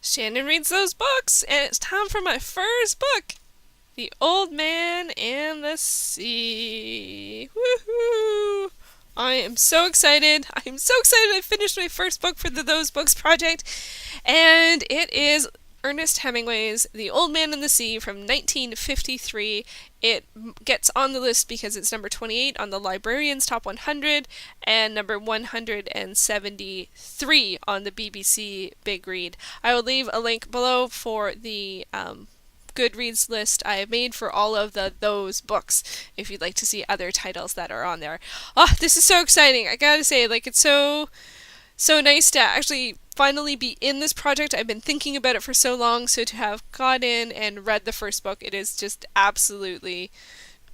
Shannon reads those books, and it's time for my first book, The Old Man and the Sea. Woohoo! I am so excited. I am so excited I finished my first book for the Those Books project, and it is Ernest Hemingway's The Old Man and the Sea from 1953. It gets on the list because it's number 28 on the Librarian's Top 100 and number 173 on the BBC Big Read. I will leave a link below for the GoodReads list I have made for all of those books if you'd like to see other titles that are on there. Oh, this is so exciting. I gotta say, it's so nice to actually finally be in this project. I've been thinking about it for so long, so to have got in and read the first book, it is just absolutely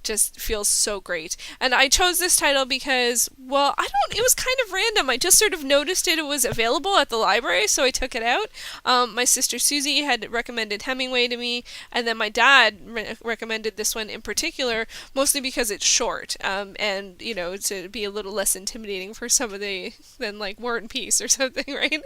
just feels so great. And I chose this title because, well, it was kind of random. I just sort of noticed it was available at the library, so I took it out. My sister Susie had recommended Hemingway to me, and then my dad recommended this one in particular, mostly because it's short, and, to be a little less intimidating for some of than like War and Peace or something, right?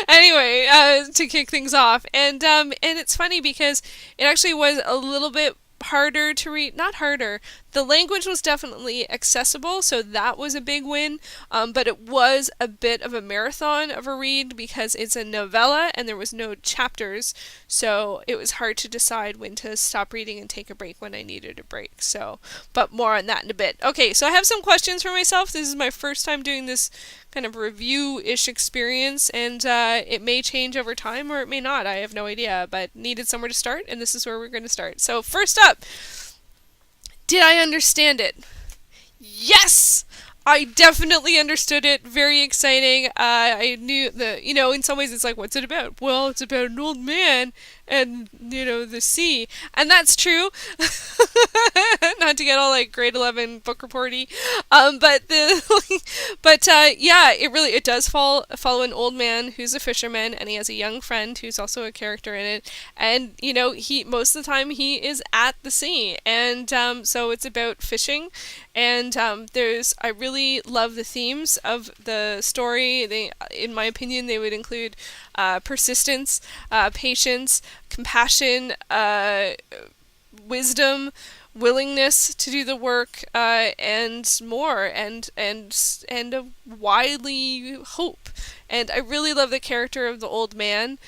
Anyway, to kick things off. And it's funny because it actually was a little bit harder to read. Not harder, the language was definitely accessible, so that was a big win, but it was a bit of a marathon of a read because it's a novella and there was no chapters, so it was hard to decide when to stop reading and take a break when I needed a break. So, but more on that in a bit. Okay, so I have some questions for myself. This is my first time doing this kind of review-ish experience, and it may change over time or it may not. I have no idea, but needed somewhere to start, and this is where we're going to start. So first up, did I understand it? Yes! I definitely understood it. Very exciting. I knew in some ways it's like, what's it about? Well, it's about an old man and, the sea. And that's true. Not to get all like grade 11 book reporty. Yeah, it does follow an old man who's a fisherman, and he has a young friend who's also a character in it. And, he most of the time he is at the sea. And so it's about fishing. And I really love the themes of the story. In my opinion, they would include persistence, patience, compassion, wisdom, willingness to do the work, and more, and a widely hope. And I really love the character of the old man.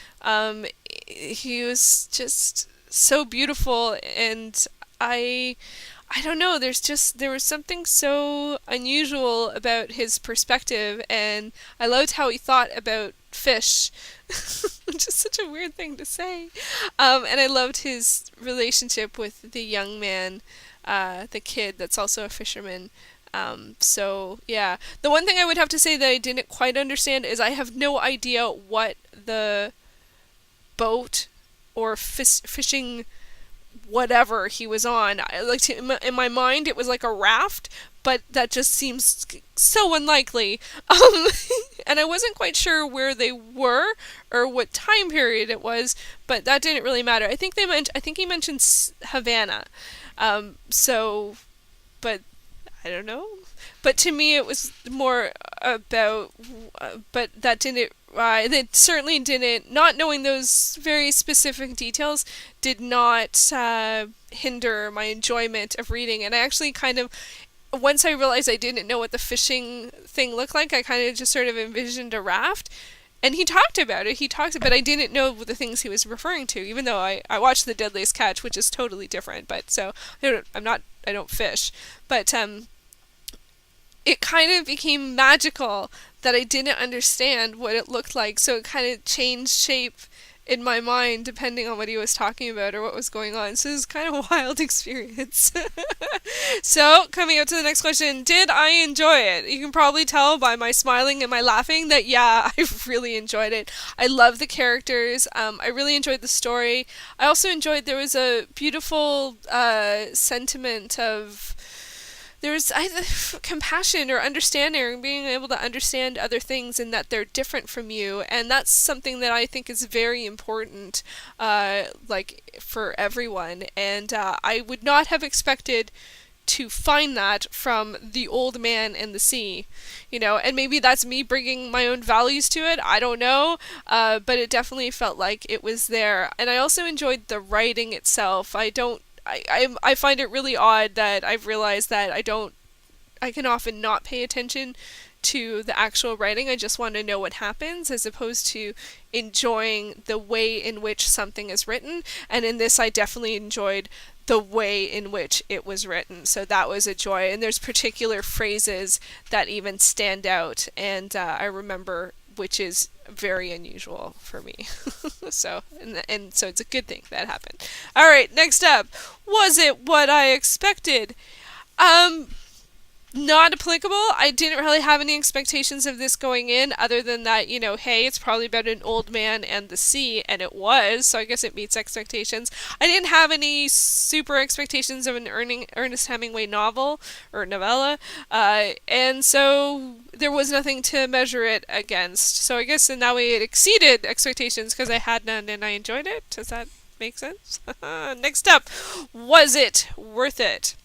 He was just so beautiful, and I don't know, there was something so unusual about his perspective, and I loved how he thought about fish, which is such a weird thing to say. And I loved his relationship with the young man, the kid that's also a fisherman. So, yeah. The one thing I would have to say that I didn't quite understand is I have no idea what the boat or fishing whatever he was on. In my mind, it was like a raft, but that just seems so unlikely. And I wasn't quite sure where they were or what time period it was, but that didn't really matter. I think he mentioned Havana. But I don't know. But to me, it was more about, but that didn't, they certainly didn't, not knowing those very specific details did not hinder my enjoyment of reading. And I actually once I realized I didn't know what the fishing thing looked like, I kind of just sort of envisioned a raft. And he talked about it. But I didn't know the things he was referring to, even though I watched The Deadliest Catch, which is totally different. But so, I don't fish. But, it kind of became magical that I didn't understand what it looked like, so it kind of changed shape in my mind depending on what he was talking about or what was going on. So it was kind of a wild experience. So, coming up to the next question, did I enjoy it? You can probably tell by my smiling and my laughing that, yeah, I really enjoyed it. I love the characters. I really enjoyed the story. I also enjoyed there was a beautiful sentiment of there was either compassion or understanding, or being able to understand other things and that they're different from you. And that's something that I think is very important, for everyone. And I would not have expected to find that from The Old Man and the Sea, and maybe that's me bringing my own values to it. I don't know, but it definitely felt like it was there. And I also enjoyed the writing itself. I find it really odd that I've realized that I can often not pay attention to the actual writing. I just want to know what happens as opposed to enjoying the way in which something is written. And in this, I definitely enjoyed the way in which it was written. So that was a joy. And there's particular phrases that even stand out. And I remember, which is very unusual for me. So so it's a good thing that happened. All right, next up. Was it what I expected? Not applicable. I didn't really have any expectations of this going in other than that, hey, it's probably about an old man and the sea, and it was, so I guess it meets expectations. I didn't have any super expectations of an Ernest Hemingway novel or novella, and so there was nothing to measure it against. So I guess in that way it exceeded expectations because I had none and I enjoyed it. Does that make sense? Next up, was it worth it?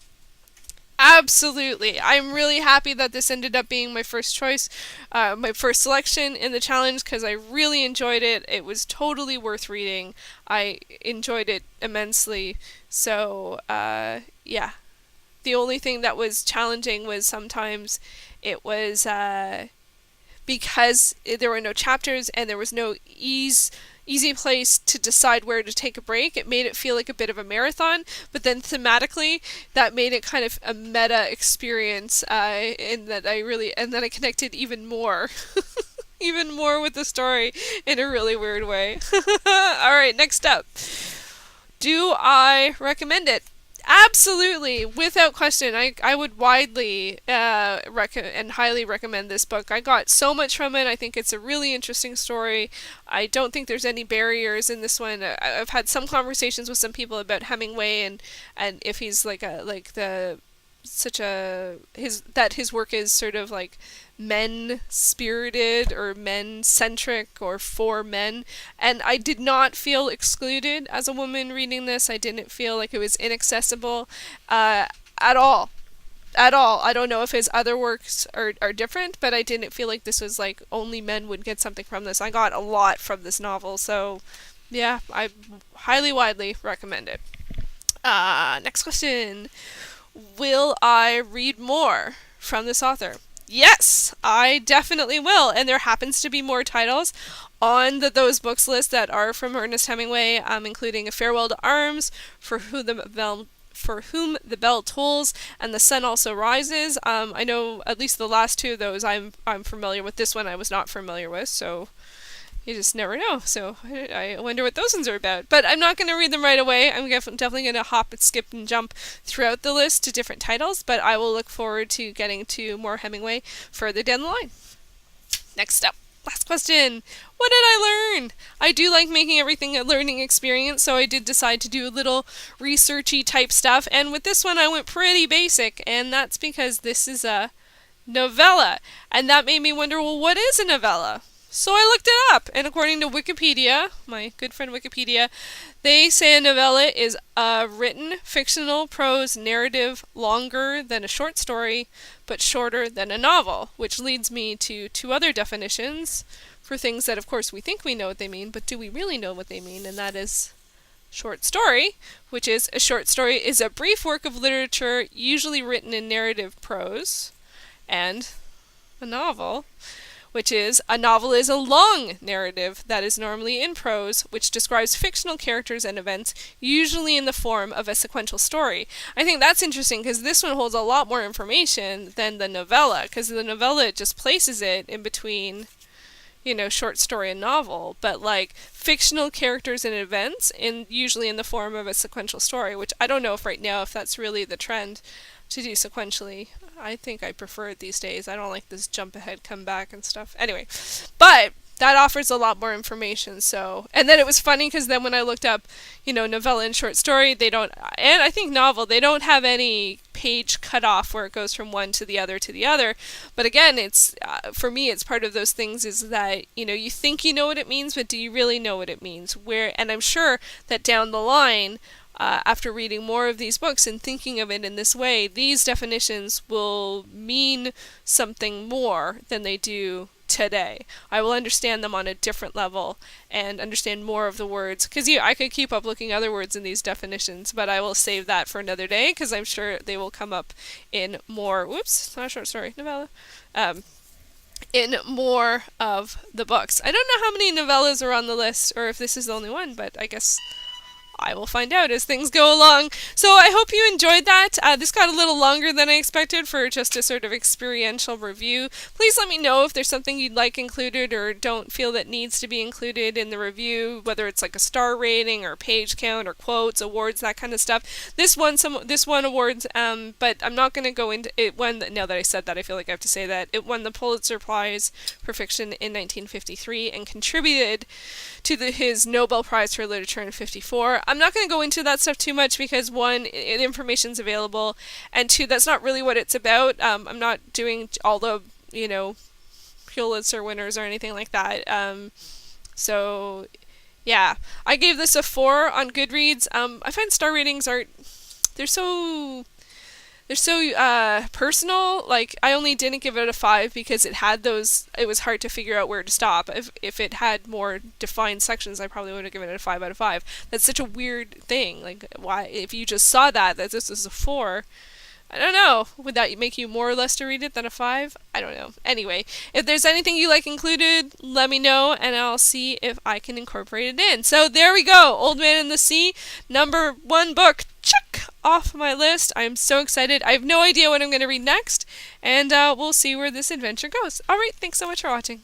Absolutely. I'm really happy that this ended up being my first choice, my first selection in the challenge because I really enjoyed it. It was totally worth reading. I enjoyed it immensely. So, yeah. The only thing that was challenging was sometimes it was because there were no chapters and there was no easy place to decide where to take a break. It made it feel like a bit of a marathon, but then thematically that made it kind of a meta experience, in that I connected even more even more with the story in a really weird way. All right, next up. Do I recommend it? Absolutely, without question. I would widely and highly recommend this book. I got so much from it. I think it's a really interesting story. I don't think there's any barriers in this one. I've had some conversations with some people about Hemingway and if he's his work is sort of like men spirited or men centric or for men, and I did not feel excluded as a woman reading this. I didn't feel like it was inaccessible at all. I don't know if his other works are different, but I didn't feel like this was like only men would get something from this. I got a lot from this novel, so yeah, I highly widely recommend it. Next question. Will I read more from this author? Yes, I definitely will. And there happens to be more titles on those books list that are from Ernest Hemingway, including A Farewell to Arms, For Whom the Bell Tolls, and The Sun Also Rises. I know at least the last two of those I'm familiar with. This one I was not familiar with, so you just never know. So I wonder what those ones are about. But I'm not going to read them right away. I'm definitely going to hop and skip and jump throughout the list to different titles, but I will look forward to getting to more Hemingway further down the line. Next up. Last question. What did I learn? I do like making everything a learning experience, so I did decide to do a little researchy type stuff, and with this one I went pretty basic, and that's because this is a novella. And that made me wonder, well, what is a novella? So I looked it up, and according to Wikipedia, my good friend Wikipedia, they say a novella is a written fictional prose narrative longer than a short story, but shorter than a novel, which leads me to two other definitions for things that, of course, we think we know what they mean, but do we really know what they mean? And that is short story, which is a short story is a brief work of literature usually written in narrative prose, and a novel, which is a novel is a long narrative that is normally in prose, which describes fictional characters and events, usually in the form of a sequential story. I think that's interesting because this one holds a lot more information than the novella, because the novella just places it in between, short story and novel, but like fictional characters and events usually in the form of a sequential story, which I don't know if right now if that's really the trend to do sequentially. I think I prefer it these days. I don't like this jump ahead, come back and stuff. Anyway, but that offers a lot more information. So, and then it was funny because then when I looked up, novella and short story, they don't, and I think novel, they don't have any page cut off where it goes from one to the other to the other. But again, it's, for me, it's part of those things is that, you think you know what it means, but do you really know what it means? And I'm sure that down the line, after reading more of these books and thinking of it in this way, these definitions will mean something more than they do today. I will understand them on a different level and understand more of the words, because I could keep up looking other words in these definitions, but I will save that for another day because I'm sure they will come up in more, not a short story, novella, in more of the books. I don't know how many novellas are on the list or if this is the only one, but I guess I will find out as things go along. So I hope you enjoyed that. This got a little longer than I expected for just a sort of experiential review. Please let me know if there's something you'd like included or don't feel that needs to be included in the review, whether it's like a star rating or page count or quotes, awards, that kind of stuff. This won awards, but I'm not going to go into it. Now that I said that, I feel like I have to say that it won the Pulitzer Prize for Fiction in 1953 and contributed to his Nobel Prize for Literature in 1954. I'm not going to go into that stuff too much because, one, the information's available, and two, that's not really what it's about. I'm not doing all the, Pulitzer winners or anything like that. So, yeah. I gave this a 4 on GoodReads. I find star ratings they're so personal. Like, I only didn't give it a 5 because it was hard to figure out where to stop. If it had more defined sections, I probably would have given it a 5 out of 5. That's such a weird thing. Like, why, if you just saw that this is a 4, I don't know. Would that make you more or less to read it than a 5? I don't know. Anyway, if there's anything you like included, let me know, and I'll see if I can incorporate it in. So there we go. Old Man and the Sea, number 1 book. Check off my list. I'm so excited. I have no idea what I'm going to read next, and we'll see where this adventure goes. All right, thanks so much for watching.